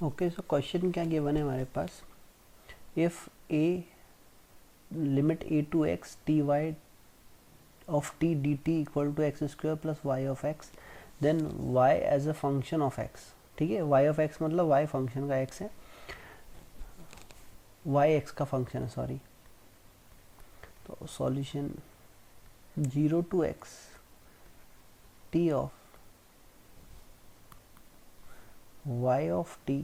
Okay, so question क्या given है हमारे पास, if a limit a to x t y of t d t equal to x square plus y of x, then y as a function of x. ठीक है, y of x मतलब y function का x है, y x का function है, sorry. तो solution 0 to x t of y of t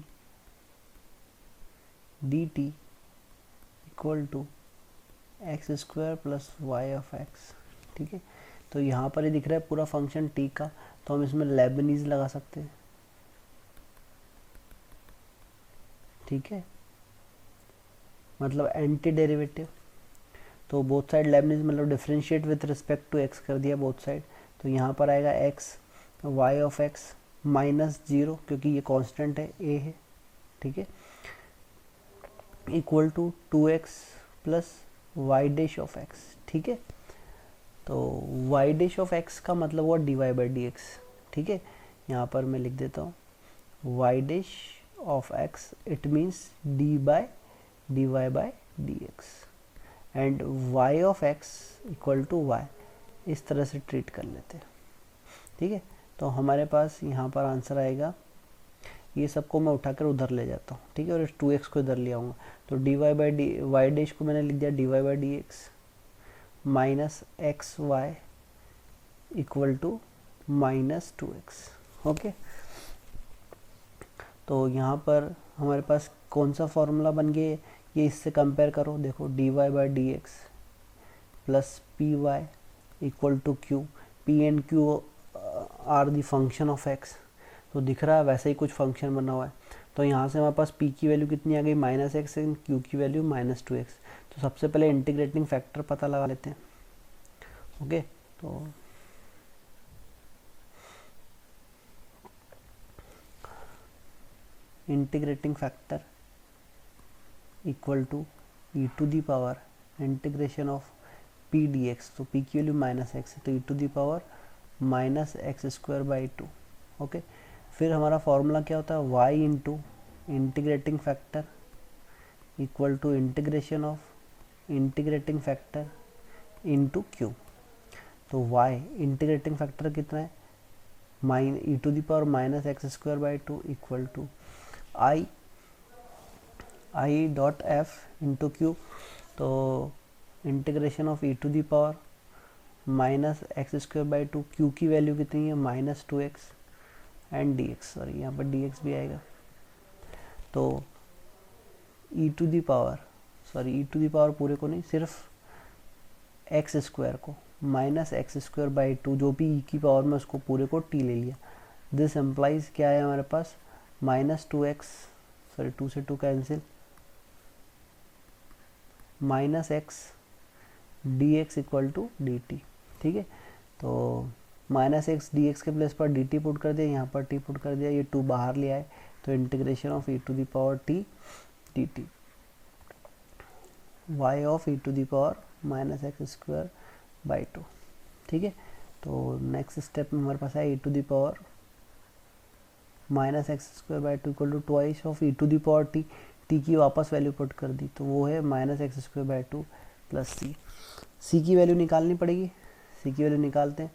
d t equal to x square plus y of x. ठीक है, तो यहाँ पर ये दिख रहा है पूरा फंक्शन टी का, तो हम इसमें लेबनीज लगा सकते हैं। ठीक है, मतलब एंटी डेरिवेटिव, तो बोथ साइड लेबनीज मतलब differentiate with respect to x कर दिया बोथ साइड। तो यहाँ पर आएगा x y of x minus 0, क्योंकि ये कांस्टेंट है, ए है। ठीक है, equal to 2x plus y dash of x. ठीक है, तो वाई डैश ऑफ एक्स का मतलब हुआ d y by d x. ठीक है, यहाँ पर मैं लिख देता हूँ y dash of x, it means d by d y by d x, and y of x equal to y, इस तरह से ट्रीट कर लेते हैं। ठीक है, तो हमारे पास यहाँ पर आंसर आएगा, ये सबको मैं उठाकर उधर ले जाता हूँ। ठीक है, और इस 2x को इधर ले आऊँगा, तो d y by d y dash को मैंने लिख दिया d y by d x minus x y equal to minus 2x। Okay, तो यहाँ पर हमारे पास कौन सा फॉर्मूला बन गया, ये इससे कंपेयर करो, देखो d y by d x plus p y equal to q, p and q are the function of x, तो दिख रहा है वैसे ही कुछ फंक्शन बना हुआ है। तो यहाँ से हमारे पास p की वैल्यू कितनी आ गई माइनस एक्स एंड q की वैल्यू माइनस 2x। तो सबसे पहले इंटीग्रेटिंग फैक्टर पता लगा लेते हैं। ओके, तो integrating factor equal to e to the power integration of p dx, तो p की वैल्यू माइनस एक्स है, तो e to the power minus x square by 2। Okay, फिर हमारा फॉर्मूला क्या होता है, y into integrating factor equal to integration of integrating factor into Q. तो y इंटीग्रेटिंग फैक्टर कितना है, minus e to the power minus x square by 2 equal to I dot F into Q, तो integration of e to the power minus x square by 2, Q की value कितनी है minus 2x and d x, sorry यहाँ पर d x भी आएगा। तो e to the power, sorry e to the power पूरे को नहीं, सिर्फ एक्स स्क्वायर को माइनस एक्स स्क्वायर बाई 2, जो भी ई की पावर में उसको पूरे को टी ले लिया। दिस एम्प्लाइज क्या है हमारे पास माइनस 2x, सॉरी 2 से 2 cancel, minus x d x equal to d t. ठीक है, तो माइनस एक्स डी एक्स के प्लेस पर डी टी पुट कर दिया, यहाँ पर टी पुट कर दिया, ये 2 बाहर ले आए, तो integration of e to the power t d t y of e to the power minus x square by 2। ठीक है, तो नेक्स्ट स्टेप में हमारे पास है e to the power minus x square by 2 equal to twice of e to the power t, t की वापस value put कर दी, तो वो है minus x square by 2 plus c. C की वैल्यू निकालनी पड़ेगी, सी की वैल्यू निकालते हैं।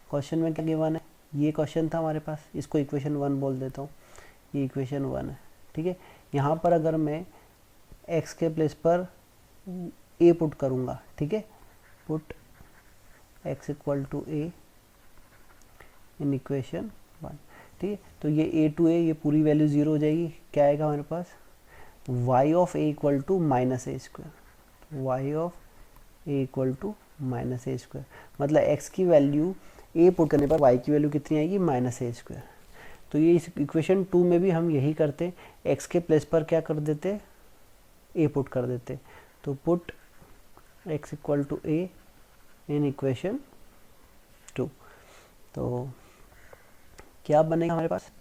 क्वेश्चन में क्या गिवन है, ये क्वेश्चन था हमारे पास, इसको इक्वेशन 1 बोल देता हूँ, ये इक्वेशन 1 है। ठीक है, यहाँ पर अगर मैं x के प्लेस पर a पुट करूँगा, ठीक है, put x equal to a in equation 1। ठीक है, तो ये a टू a, ये पूरी वैल्यू 0 हो जाएगी, क्या आएगा हमारे पास y of a equal to minus a square, y of a equal to minus a square, मतलब x की वैल्यू a पुट करने पर y की वैल्यू कितनी आएगी माइनस ए स्क्वायर। तो ये इस इक्वेशन 2 में भी हम यही करते, x के प्लेस पर क्या कर देते a पुट कर देते, तो put x equal to a in equation 2। तो क्या बनेगा हमारे पास,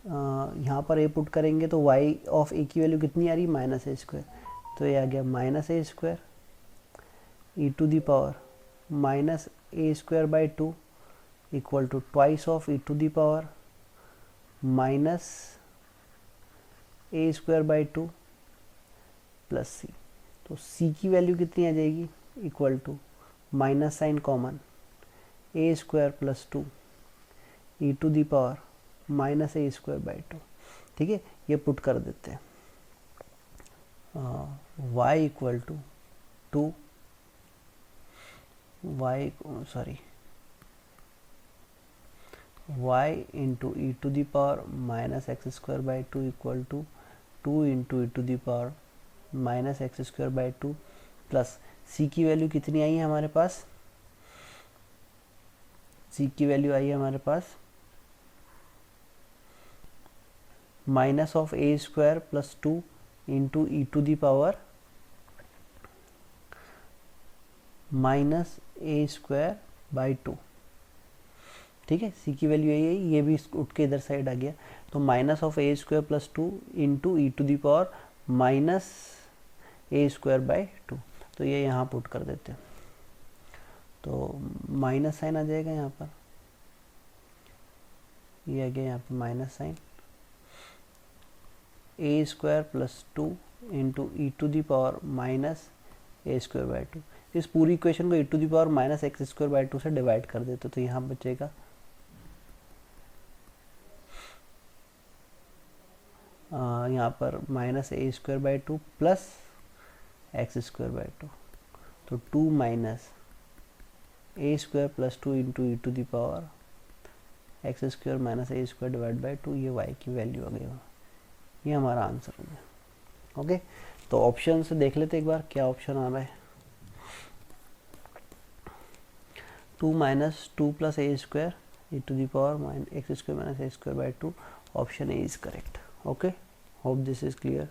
यहाँ पर a पुट करेंगे तो y ऑफ a की वैल्यू कितनी आ रही माइनस ए स्क्वायर, तो ये आ गया minus a square e to the power minus a square by 2 equal to twice of e to the power minus a square by two plus सी। तो सी की value कितनी आ जाएगी, equal to minus sign common A square plus to e to the power minus a square by two. ठीक है, ये put कर देते हैं। y equal to to y into e to the power minus x square by two equal to two into e to the power minus x square by two plus c की value कितनी आई है हमारे पास, सी की value आई है हमारे पास minus of a square plus two into e to the power minus a square by two. ठीक है, सी की वैल्यू यही है, ये भी उठ के इधर साइड आ गया। तो minus of a square plus two into e to the power minus a square by two. तो ये यहाँ पुट कर देते हैं, तो माइनस साइन आ जाएगा यहाँ पर, ये आ गया यहाँ पर minus sign a square plus two into e to the power minus a square by two. इस पूरी इक्वेशन को e to the power minus x square by two से डिवाइड कर देते, तो यहाँ बचेगा यहाँ पर minus a square by two plus x square by two. तो two minus a square plus two into e to the power x square minus a square divide by two, ये वाई की वैल्यू आ गई। ये हमारा answer हो गया। Okay, तो option से देख लेते एक बार क्या ऑप्शन आ रहा है। Two minus two plus a square e to the power x square minus a square by two, option A is correct. Okay, hope this is clear.